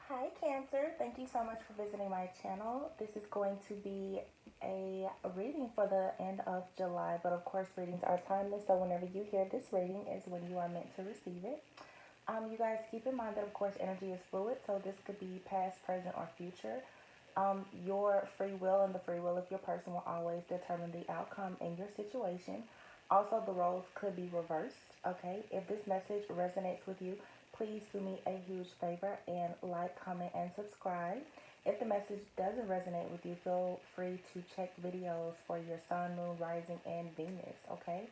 Hi Cancer, thank you so much for visiting my channel. This is going to be a reading for the end of July, but of course readings are timeless, so whenever you hear this reading is when you are meant to receive it. You guys keep in mind that of course energy is fluid, so this could be past, present, or future. Your free will and the free will of your person will always determine the outcome in your situation. Also, the roles could be reversed. Okay, if this message resonates with you, please do me a huge favor and like, comment, and subscribe. If the message doesn't resonate with you, feel free to check videos for your sun, moon, rising, and Venus. Okay,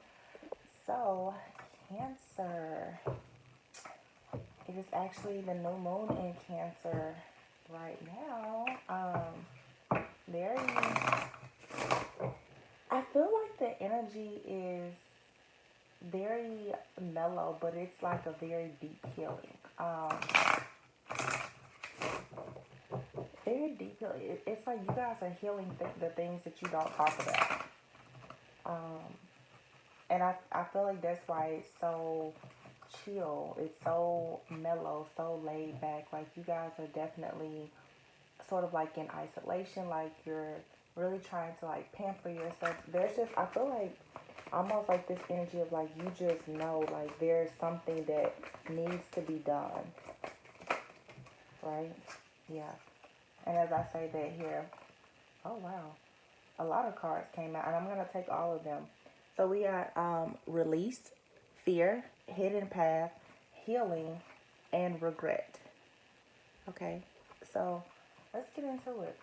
so Cancer. It is actually the new moon in Cancer right now. Very, I feel like the energy is very mellow, but it's like a very deep healing. Very deep healing. It's like you guys are healing the things that you don't talk about. And I feel like that's why it's so chill. It's so mellow, so laid back. Like you guys are definitely sort of like in isolation, like you're really trying to like pamper yourself. There's just, I feel like almost like this energy of like you just know like there's something that needs to be done, right? Yeah. And as I say that here, oh wow, a lot of cards came out, and I'm gonna take all of them. So we got release, fear, hidden path, healing, and regret. Okay, so let's get into it.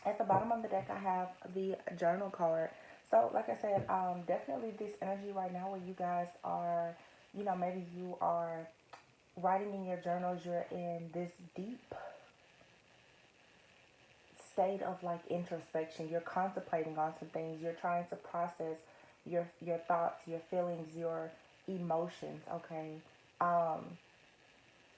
At the bottom of the deck, I have the journal card. So, like I said, definitely this energy right now where you guys are, maybe you are writing in your journals, you're in this deep state of like introspection. You're contemplating on some things. You're trying to process your thoughts, your feelings, your emotions. Okay. Um,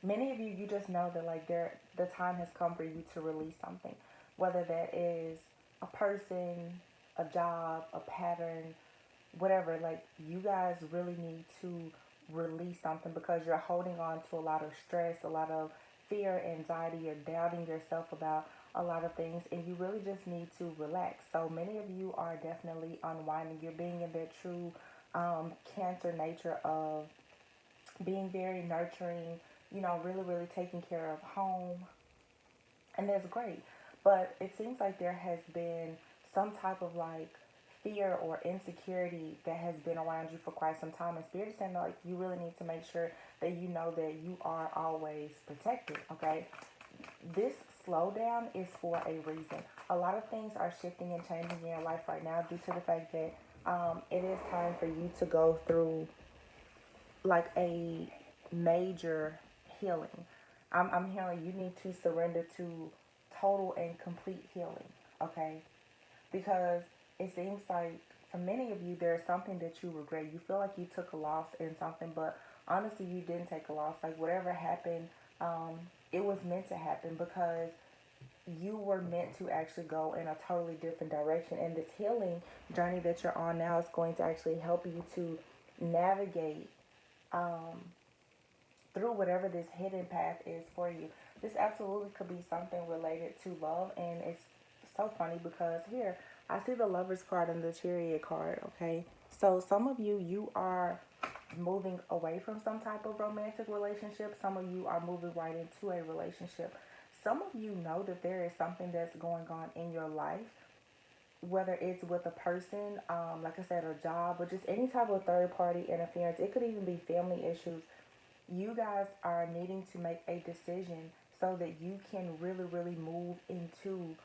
Many of you, you just know that like the time has come for you to release something, whether that is a person, a job, a pattern, whatever. Like you guys really need to release something because you're holding on to a lot of stress, a lot of fear, anxiety. You're doubting yourself about a lot of things, and you really just need to relax. So many of you are definitely unwinding. You're being in that true Cancer nature of being very nurturing, really, really taking care of home. And that's great. But it seems like there has been some type of like fear or insecurity that has been around you for quite some time. And Spirit is saying like you really need to make sure that you know that you are always protected, okay? This slowdown is for a reason. A lot of things are shifting and changing in your life right now due to the fact that it is time for you to go through like a major healing. I'm hearing you need to surrender to total and complete healing, okay? Because it seems like for many of you, there's something that you regret. You feel like you took a loss in something, but honestly, you didn't take a loss. Like whatever happened, it was meant to happen because you were meant to actually go in a totally different direction. And this healing journey that you're on now is going to actually help you to navigate um, through whatever this hidden path is for you. This absolutely could be something related to love, and it's so funny because here I see the Lovers card and the Chariot card. Okay, so some of you, you are moving away from some type of romantic relationship. Some of you are moving right into a relationship. Some of you know that there is something that's going on in your life, whether it's with a person, like I said, a job, or just any type of third party interference. It could even be family issues. You guys are needing to make a decision so that you can really, really move into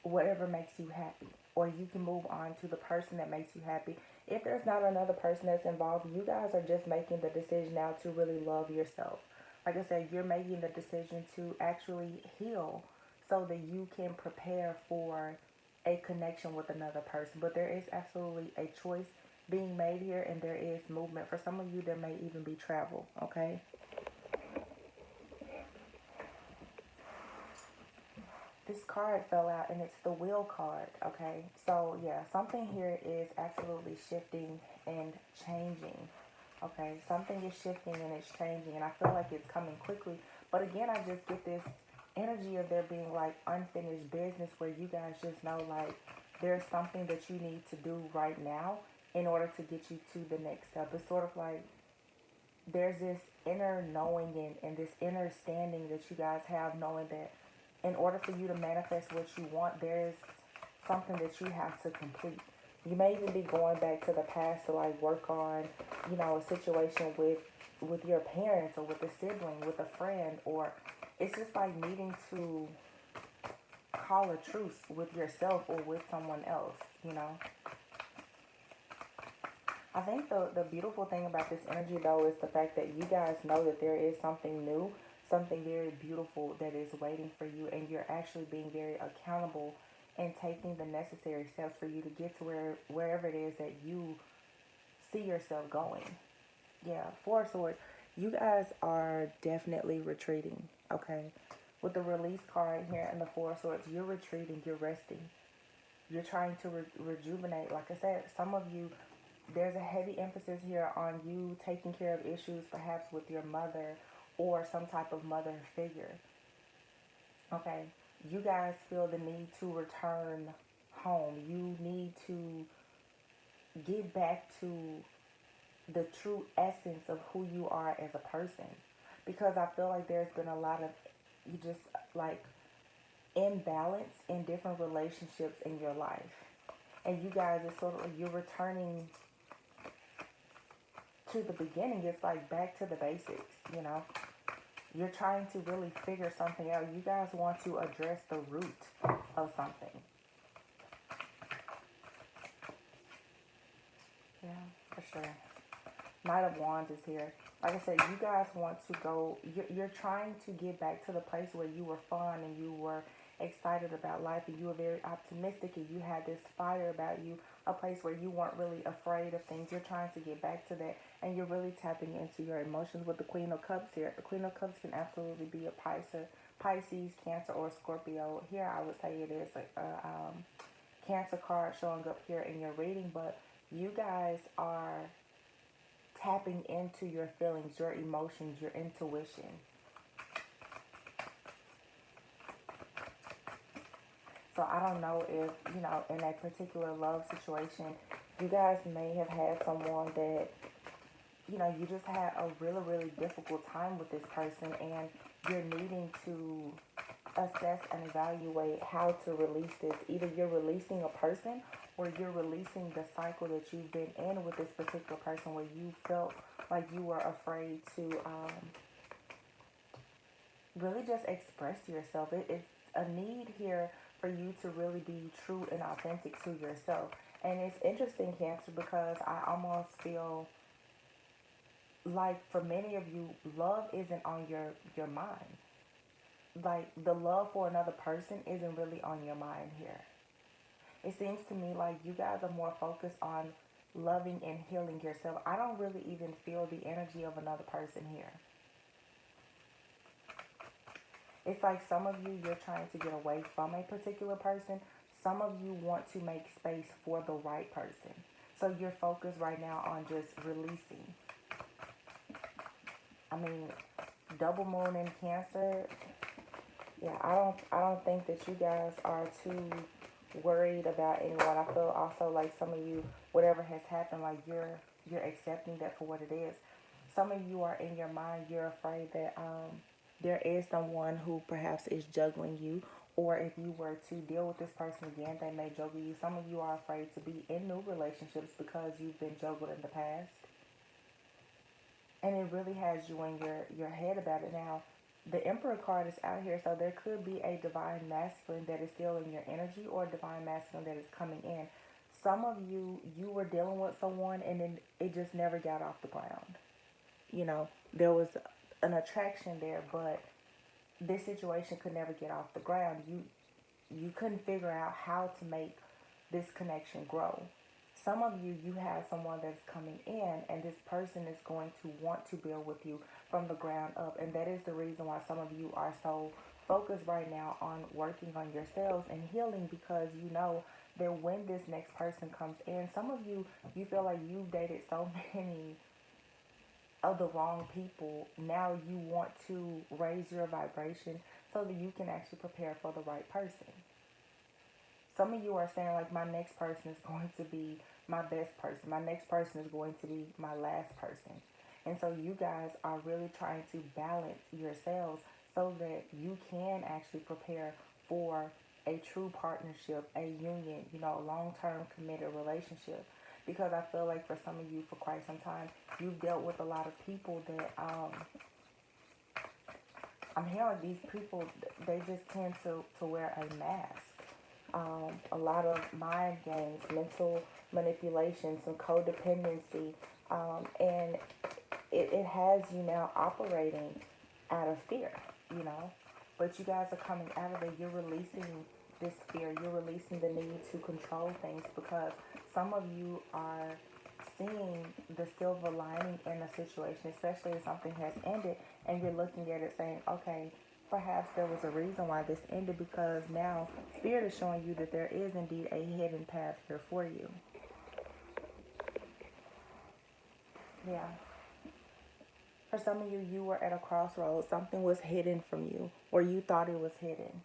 whatever makes you happy, or you can move on to the person that makes you happy. If there's not another person that's involved, you guys are just making the decision now to really love yourself. Like I said, you're making the decision to actually heal so that you can prepare for a connection with another person. But there is absolutely a choice being made here, and there is movement. For some of you, there may even be travel, okay? This card fell out, and it's the Wheel card, okay? So, yeah, something here is absolutely shifting and changing. Okay, something is shifting and it's changing, and I feel like it's coming quickly. But again, I just get this energy of there being like unfinished business where you guys just know like there's something that you need to do right now in order to get you to the next step. It's sort of like there's this inner knowing and this inner standing that you guys have, knowing that in order for you to manifest what you want, there's something that you have to complete. You may even be going back to the past to like work on, a situation with your parents or with a sibling, with a friend, or it's just like needing to call a truce with yourself or with someone else. I think the beautiful thing about this energy though is the fact that you guys know that there is something new, something very beautiful that is waiting for you, and you're actually being very accountable and taking the necessary steps for you to get to wherever it is that you see yourself going. Yeah, Four of Swords. You guys are definitely retreating, okay? With the release card here and the Four of Swords, you're retreating, you're resting. You're trying to rejuvenate. Like I said, some of you, there's a heavy emphasis here on you taking care of issues perhaps with your mother or some type of mother figure. Okay, you guys feel the need to return home. You need to get back to the true essence of who you are as a person. Because I feel like there's been a lot of, you just like imbalance in different relationships in your life. And you guys, it's sort of like you're returning to the beginning. It's like back to the basics. You're trying to really figure something out. You guys want to address the root of something. Yeah, for sure. Knight of Wands is here. Like I said, you guys want to go, you're trying to get back to the place where you were fun and you were excited about life and you were very optimistic and you had this fire about you, a place where you weren't really afraid of things. You're trying to get back to that, and you're really tapping into your emotions with the Queen of Cups here. The Queen of Cups can absolutely be a Pisces, Cancer, or Scorpio. Here I would say it is a Cancer card showing up here in your reading, but you guys are tapping into your feelings, your emotions, your intuition. So I don't know if, in a particular love situation, you guys may have had someone that, you just had a really, really difficult time with this person, and you're needing to assess and evaluate how to release this. Either you're releasing a person or you're releasing the cycle that you've been in with this particular person where you felt like you were afraid to really just express yourself. It's a need here for you to really be true and authentic to yourself. And it's interesting, Cancer, because I almost feel like for many of you, love isn't on your mind. Like the love for another person isn't really on your mind here. It seems to me like you guys are more focused on loving and healing yourself. I don't really even feel the energy of another person here. It's like some of you, you're trying to get away from a particular person. Some of you want to make space for the right person. So you're focused right now on just releasing. I mean, double moon in Cancer. Yeah, I don't think that you guys are too worried about anyone. I feel also like some of you, whatever has happened, like you're accepting that for what it is. Some of you are in your mind, you're afraid that there is someone who perhaps is juggling you, or if you were to deal with this person again, they may juggle you. Some of you are afraid to be in new relationships because you've been juggled in the past. And it really has you in your head about it now. The Emperor card is out here, so there could be a divine masculine that is still in your energy, or a divine masculine that is coming in. Some of you, you were dealing with someone and then it just never got off the ground. There was an attraction there, but this situation could never get off the ground. You couldn't figure out how to make this connection grow. Some of you, you have someone that's coming in, and this person is going to want to build with you from the ground up. And that is the reason why some of you are so focused right now on working on yourselves and healing, because you know that when this next person comes in, some of you, you feel like you've dated so many of the wrong people, now you want to raise your vibration so that you can actually prepare for the right person. Some of you are saying, like, my next person is going to be my best person. My next person is going to be my last person. And so you guys are really trying to balance yourselves so that you can actually prepare for a true partnership, a union, a long-term committed relationship. Because I feel like for some of you, for quite some time, you've dealt with a lot of people that I'm hearing these people, they just tend to wear a mask. A lot of mind games, mental manipulation, some codependency, and it has you now operating out of fear, you know. But you guys are coming out of it. You're releasing this fear. You're releasing the need to control things because some of you are seeing the silver lining in a situation, especially if something has ended and you're looking at it saying, okay, perhaps there was a reason why this ended because now Spirit is showing you that there is indeed a hidden path here for you. Yeah. For some of you, you were at a crossroads. Something was hidden from you or you thought it was hidden.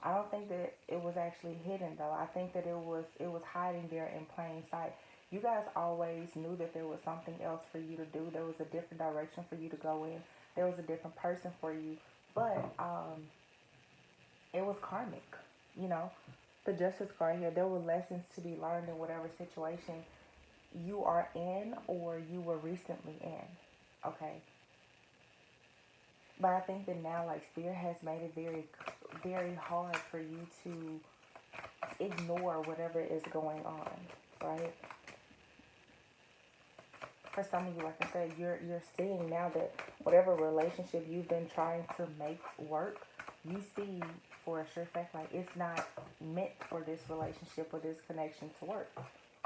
I don't think that it was actually hidden though. I think that it was hiding there in plain sight. You guys always knew that there was something else for you to do. There was a different direction for you to go in. There was a different person for you. But it was karmic, you know. The Justice card here, there were lessons to be learned in whatever situation you are in or you were recently in, okay? But I think that now, like, Spirit has made it very, very hard for you to ignore whatever is going on, right? For some of you, like I said, you're seeing now that whatever relationship you've been trying to make work, you see for a sure fact, like, it's not meant for this relationship or this connection to work.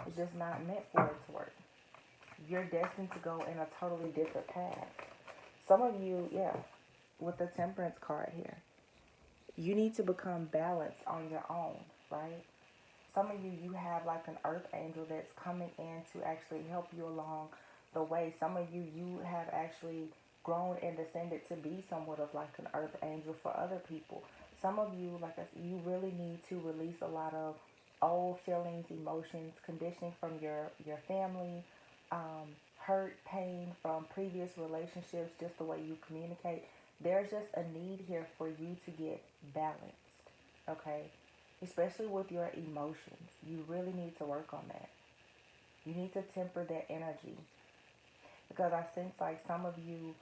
It's just not meant for it to work. You're destined to go in a totally different path. Some of you, yeah, with the Temperance card here, you need to become balanced on your own, right? Some of you, you have like an earth angel that's coming in to actually help you along the way. Some of you, you have actually grown and descended to be somewhat of like an earth angel for other people. Some of you, like I said, you really need to release a lot of old feelings, emotions, conditioning from your family, hurt, pain from previous relationships, just the way you communicate. There's just a need here for you to get balanced, okay? Especially with your emotions. You really need to work on that. You need to temper that energy. Because I sense like some of you,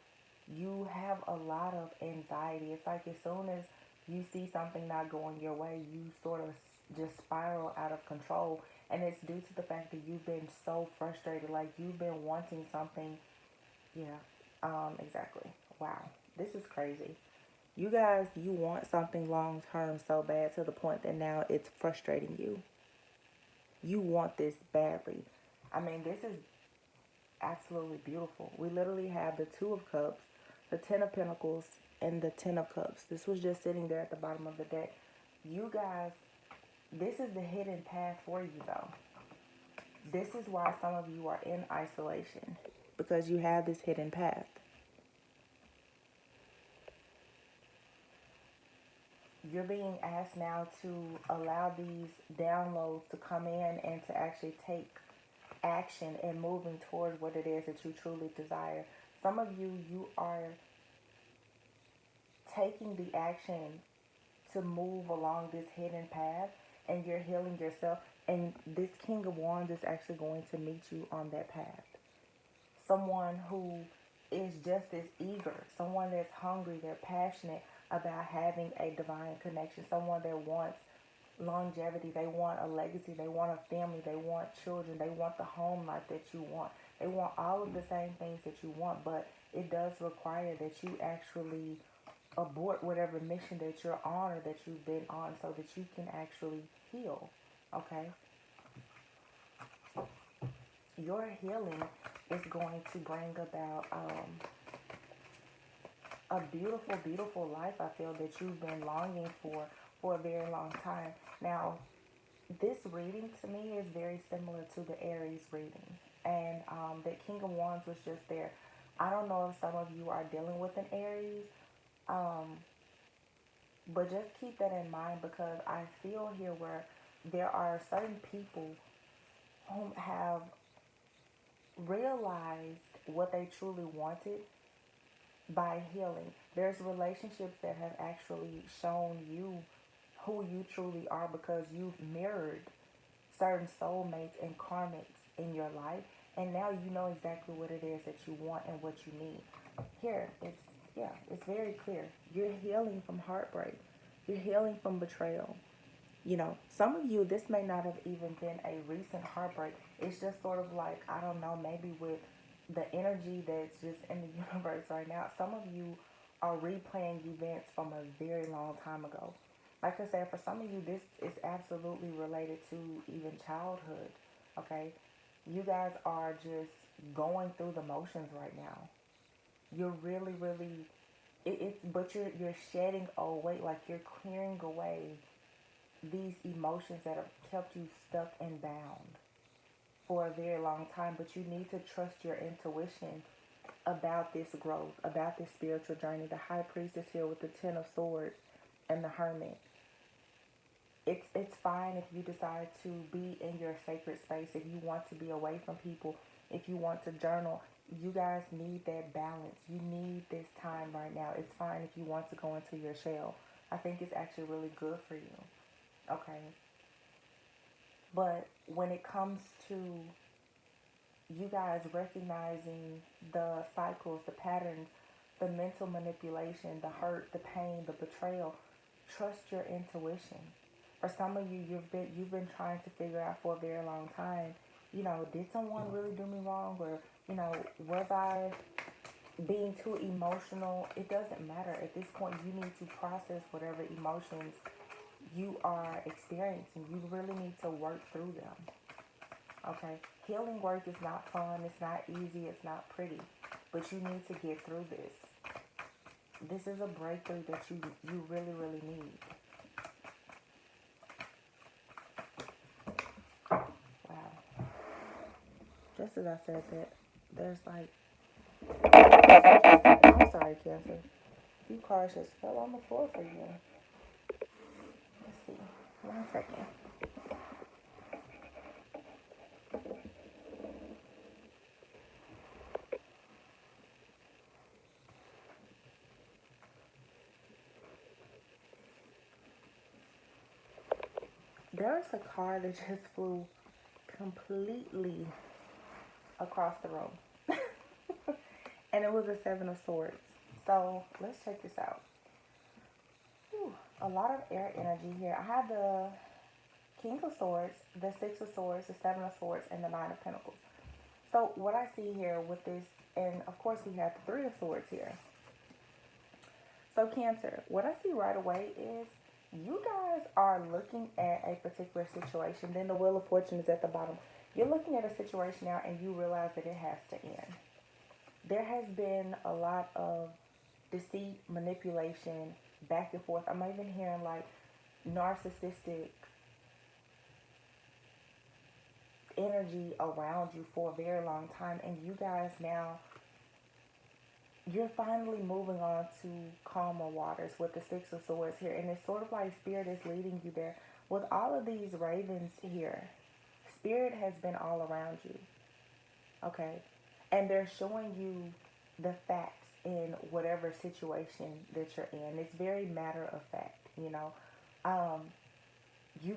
you have a lot of anxiety. It's like as soon as you see something not going your way, you sort of just spiral out of control. And it's due to the fact that you've been so frustrated. Like you've been wanting something. Yeah, exactly. Wow. This is crazy. You guys, you want something long term so bad to the point that now it's frustrating you. You want this badly. I mean, this is absolutely beautiful. We literally have the Two of Cups, the Ten of Pentacles, and the Ten of Cups. This was just sitting there at the bottom of the deck. You guys, this is the hidden path for you though. This is why some of you are in isolation, because you have this hidden path. You're being asked now to allow these downloads to come in and to actually take action and moving towards what it is that you truly desire. Some of you, you are taking the action to move along this hidden path and you're healing yourself. And this King of Wands is actually going to meet you on that path. Someone who is just as eager, someone that's hungry, they're passionate about having a divine connection, someone that wants longevity, they want a legacy, they want a family, they want children, they want the home life that you want. They want all of the same things that you want, but it does require that you actually abort whatever mission that you're on or that you've been on so that you can actually heal, okay? Your healing is going to bring about a beautiful, beautiful life, I feel, that you've been longing for a very long time. Now, this reading to me is very similar to the Aries reading. And the King of Wands was just there. I don't know if some of you are dealing with an Aries, um, but just keep that in mind because I feel here where there are certain people who have realized what they truly wanted by healing. There's relationships that have actually shown you who you truly are because you've mirrored certain soulmates and karmics in your life, and now you know exactly what it is that you want and what you need. Here, it's very clear. You're healing from heartbreak. You're healing from betrayal. Some of you, this may not have even been a recent heartbreak. It's just sort of like, I don't know, maybe with the energy that's just in the universe right now, some of you are replaying events from a very long time ago. Like I said, for some of you, this is absolutely related to even childhood, okay? You guys are just going through the motions right now. You're really, really, but you're shedding away, like you're clearing away these emotions that have kept you stuck and bound for a very long time. But you need to trust your intuition about this growth, about this spiritual journey. The high priest is here with the Ten of Swords and the Hermit. It's fine if you decide to be in your sacred space, if you want to be away from people, if you want to journal. You guys need that balance. You need this time right now. It's fine if you want to go into your shell. I think it's actually really good for you. Okay. But when it comes to you guys recognizing the cycles, the patterns, the mental manipulation, the hurt, the pain, the betrayal, trust your intuition. For some of you, you've been trying to figure out for a very long time, did someone really do me wrong, or was I being too emotional? It doesn't matter. At this point, you need to process whatever emotions you are experiencing. You really need to work through them. Okay? Healing work is not fun, it's not easy, it's not pretty. But you need to get through this. This is a breakthrough that you really, really need. Wow. Just as I said that, there's like, I'm sorry, Cancer. A few cars just fell on the floor for you. Let's see. 1 second. There's a car that just flew completely across the room. And it was a Seven of Swords. So let's check this out. Whew, a lot of air energy here. I have the King of Swords, the Six of Swords, the Seven of Swords, and the Nine of Pentacles. So what I see here with this, and of course we have the Three of Swords here. So Cancer, what I see right away is you guys are looking at a particular situation. Then the Wheel of Fortune is at the bottom. You're looking at a situation now and you realize that it has to end. There has been a lot of deceit, manipulation, back and forth. I'm even hearing like narcissistic energy around you for a very long time. And you guys now, you're finally moving on to calmer waters with the Six of Swords here. And it's sort of like Spirit is leading you there. With all of these ravens here, Spirit has been all around you. Okay? And they're showing you the facts in whatever situation that you're in. It's very matter of fact. You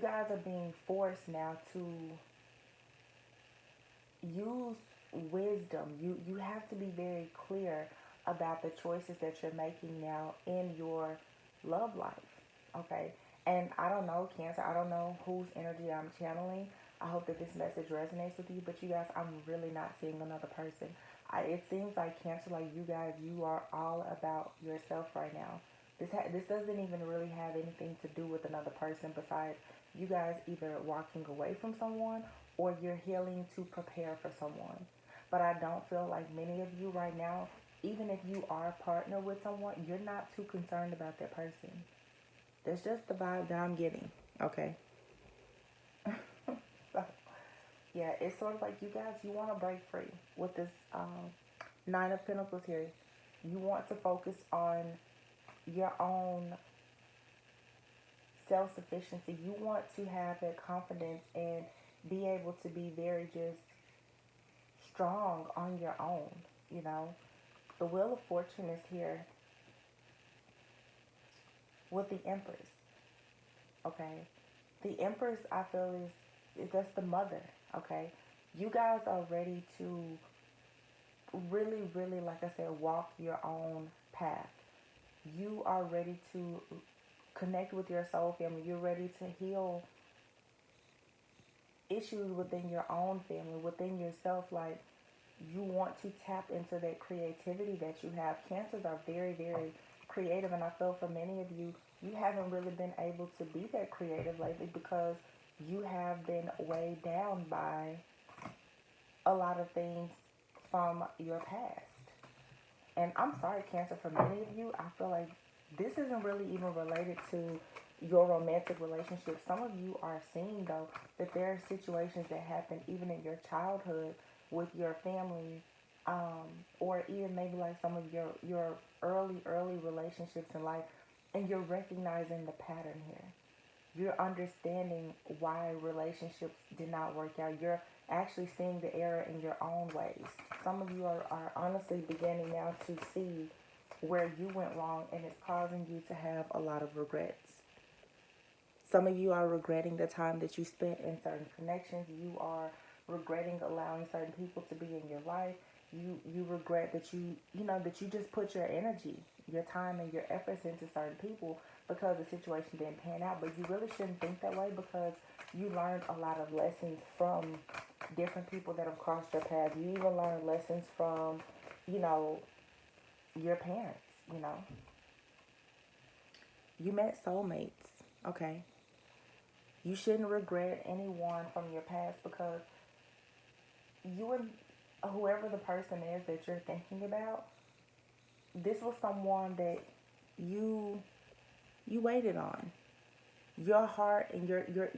guys are being forced now to use wisdom. You have to be very clear about the choices that you're making now in your love life. Okay? And I don't know, Cancer, I don't know whose energy I'm channeling. I hope that this message resonates with you, but you guys, I'm really not seeing another person. It seems like Cancer, like you guys, you are all about yourself right now. This doesn't even really have anything to do with another person besides you guys either walking away from someone or you're healing to prepare for someone. But I don't feel like many of you right now, even if you are a partner with someone, you're not too concerned about that person. That's just the vibe that I'm getting. Okay? So, yeah, it's sort of like you guys, you want to break free with this Nine of Pentacles here. You want to focus on your own self-sufficiency. You want to have that confidence and be able to be very just strong on your own, you know. The Wheel of Fortune is here with the Empress, okay? The Empress, I feel, is that's the mother, okay? You guys are ready to really, really, like I said, walk your own path. You are ready to connect with your soul family. You're ready to heal issues within your own family, within yourself. Like, you want to tap into that creativity that you have. Cancers are very, very creative, and I feel for many of you, you haven't really been able to be that creative lately because you have been weighed down by a lot of things from your past. And I'm sorry, Cancer, for many of you, I feel like this isn't really even related to your romantic relationship. Some of you are seeing, though, that there are situations that happen even in your childhood with your family, or even maybe like some of your early relationships in life, and you're recognizing the pattern here. You're understanding why relationships did not work out. You're actually seeing the error in your own ways. Some of you are honestly beginning now to see where you went wrong, and it's causing you to have a lot of regrets. Some of you are regretting the time that you spent in certain connections. You are regretting allowing certain people to be in your life. You regret that that you just put your energy, your time, and your efforts into certain people because the situation didn't pan out. But you really shouldn't think that way because you learned a lot of lessons from different people that have crossed your path. You even learned lessons from, your parents, You met soulmates, okay? You shouldn't regret anyone from your past because you and whoever the person is that you're thinking about, this was someone that you waited on. Your heart and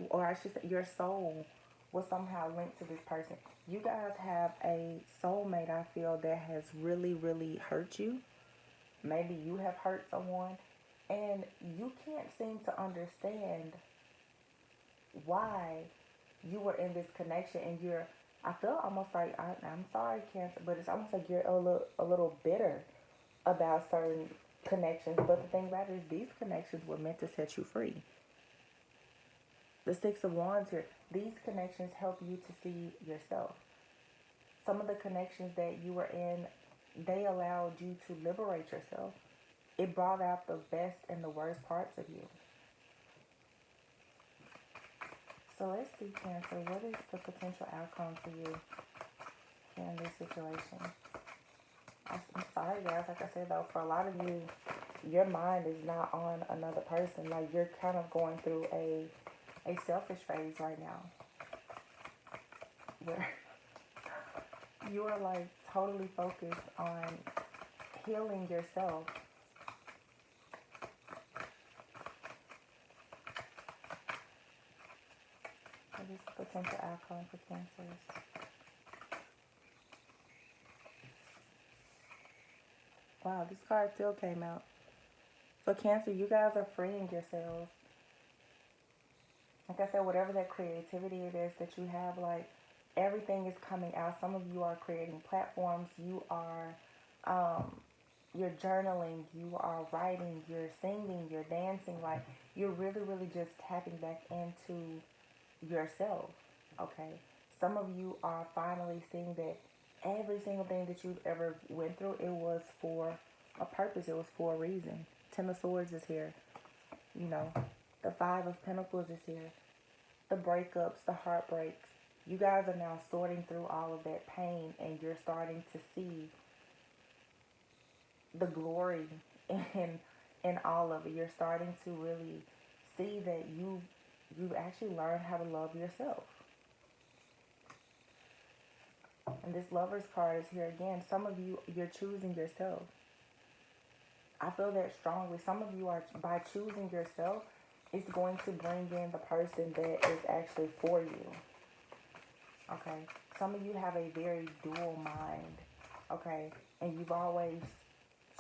or I should say your soul was somehow linked to this person. You guys have a soulmate, I feel, that has really, really hurt you. Maybe you have hurt someone and you can't seem to understand why you were in this connection, and I feel almost like, I'm sorry, Cancer, but it's almost like you're a little bitter about certain connections. But the thing about it is these connections were meant to set you free. The Six of Wands here, these connections help you to see yourself. Some of the connections that you were in, they allowed you to liberate yourself. It brought out the best and the worst parts of you. So let's see, Cancer, what is the potential outcome for you in this situation? I'm sorry, guys. Like I said, though, for a lot of you, your mind is not on another person. Like, you're kind of going through a selfish phase right now, where you are, like, totally focused on healing yourself. What is the potential outcome for Cancers? Wow, this card still came out. So Cancer, you guys are freeing yourselves. Like I said, whatever that creativity it is that you have, like, everything is coming out. Some of you are creating platforms. You are, you're journaling. You are writing. You're singing. You're dancing. Like, you're really, really just tapping back into yourself, okay? Some of you are finally seeing that every single thing that you've ever went through, it was for a purpose. It was for a reason. Ten of Swords is here. The Five of Pentacles is here. The breakups, the heartbreaks. You guys are now sorting through all of that pain, and you're starting to see the glory in all of it. You're starting to really see that you've actually learned how to love yourself. And this Lover's card is here again. Some of you, you're choosing yourself. I feel that strongly. Some of you are, by choosing yourself, it's going to bring in the person that is actually for you. Okay? Some of you have a very dual mind. Okay? and you've always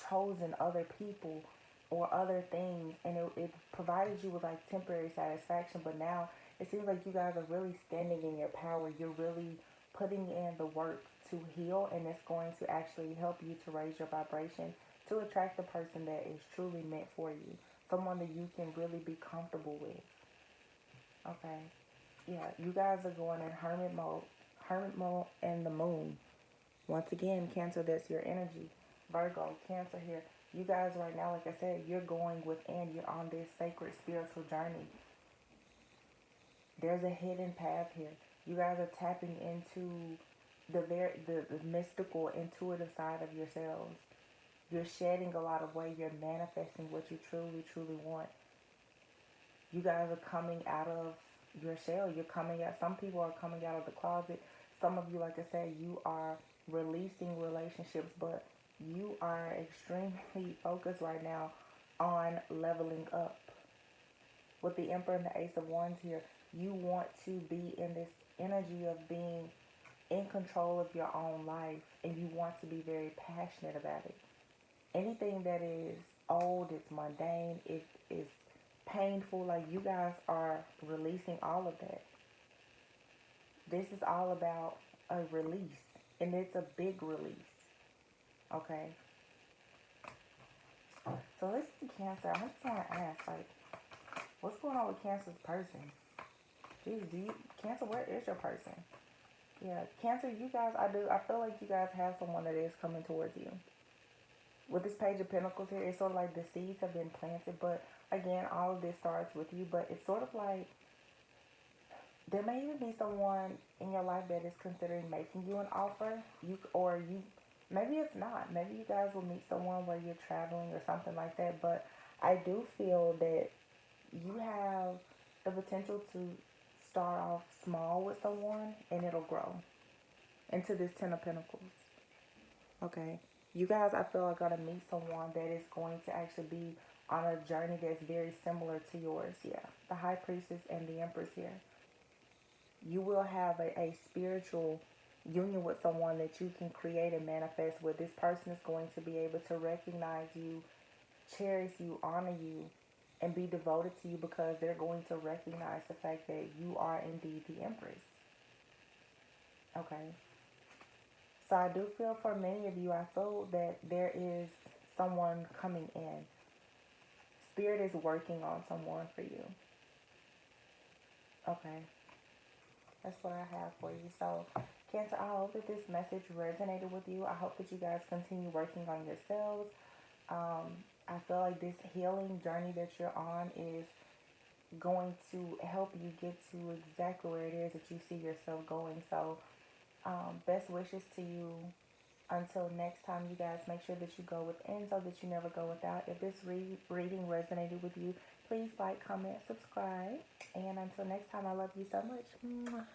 chosen other people or other things, and it provided you with like temporary satisfaction. But now it seems like you guys are really standing in your power. You're really putting in the work to heal, and it's going to actually help you to raise your vibration to attract the person that is truly meant for you, someone that you can really be comfortable with. Okay, yeah, you guys are going in hermit mode, and the moon. Once again, Cancer, that's your energy. Virgo, Cancer here. You guys right now, like I said, you're going within. You're on this sacred spiritual journey. There's a hidden path here. You guys are tapping into the mystical, intuitive side of yourselves. You're shedding a lot of weight. You're manifesting what you truly, truly want. You guys are coming out of your shell. You're coming out. Some people are coming out of the closet. Some of you, like I said, you are releasing relationships, but you are extremely focused right now on leveling up. With the Emperor and the Ace of Wands here, you want to be in this energy of being in control of your own life, and you want to be very passionate about it. Anything that is old, it's mundane, it is painful, like you guys are releasing all of that. This is all about a release, and it's a big release. Okay? So this is Cancer. I just want to ask, like, what's going on with Cancer's person? Jeez, Cancer, where is your person? Yeah, Cancer, you guys, I feel like you guys have someone that is coming towards you. With this Page of Pentacles here, it's sort of like the seeds have been planted, but again, all of this starts with you, but it's sort of like there may even be someone in your life that is considering making you an offer. Maybe it's not. Maybe you guys will meet someone where you're traveling or something like that, but I do feel that you have the potential to start off small with someone and it'll grow into this Ten of Pentacles. Okay. You guys, I feel, are going to meet someone that is going to actually be on a journey that's very similar to yours. Yeah. The High Priestess and the Empress here. You will have a spiritual union with someone that you can create and manifest with. This person is going to be able to recognize you, cherish you, honor you, and be devoted to you because they're going to recognize the fact that you are indeed the Empress. Okay. So I do feel for many of you, I feel that there is someone coming in. Spirit is working on someone for you. Okay. That's what I have for you. So, Cancer, I hope that this message resonated with you. I hope that you guys continue working on yourselves. I feel like this healing journey that you're on is going to help you get to exactly where it is that you see yourself going. So, best wishes to you. Until next time, you guys, make sure that you go within so that you never go without. If this reading resonated with you, please like, comment, subscribe. And until next time, I love you so much. Mwah.